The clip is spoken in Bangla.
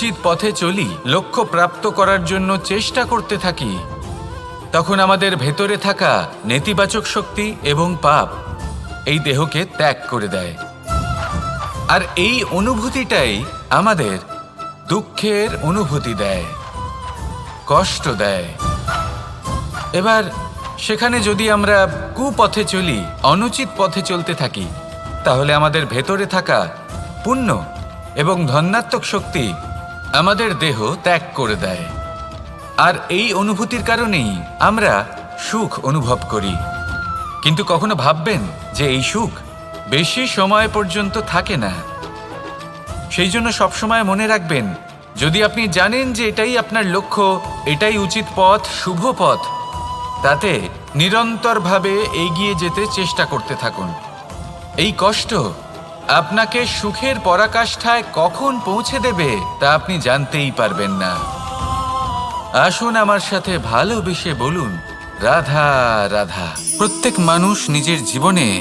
উচিত পথে চলি, লক্ষ্য প্রাপ্ত করার জন্য চেষ্টা করতে থাকি, তখন আমাদের ভেতরে থাকা নেতিবাচক শক্তি এবং পাপ এই দেহকে ত্যাগ করে দেয়। আর এই অনুভূতিটাই আমাদের দুঃখের অনুভূতি দেয়, কষ্ট দেয়। এবার সেখানে যদি আমরা কুপথে চলি, অনুচিত পথে চলতে থাকি, তাহলে আমাদের ভেতরে থাকা পুণ্য এবং ধনাত্মক শক্তি আমাদের দেহ ত্যাগ করে দেয়। আর এই অনুভূতির কারণেই আমরা সুখ অনুভব করি। কিন্তু কখনো ভাববেন যে এই সুখ বেশি সময় পর্যন্ত থাকে না। সেই জন্য সবসময় মনে রাখবেন, যদি আপনি জানেন যে এটাই আপনার লক্ষ্য, এটাই উচিত পথ, শুভ পথ, তাতে নিরন্তরভাবে এগিয়ে যেতে চেষ্টা করতে থাকুন। এই কষ্ট আপনাকে সুখের পরাকাষ্ঠায় কখন পৌঁছে দেবে তা আপনি জানতেই পারবেন না। আসুন আমার সাথে ভালোবেসে বলুন, রাধা রাধা। প্রত্যেক মানুষ নিজের জীবনে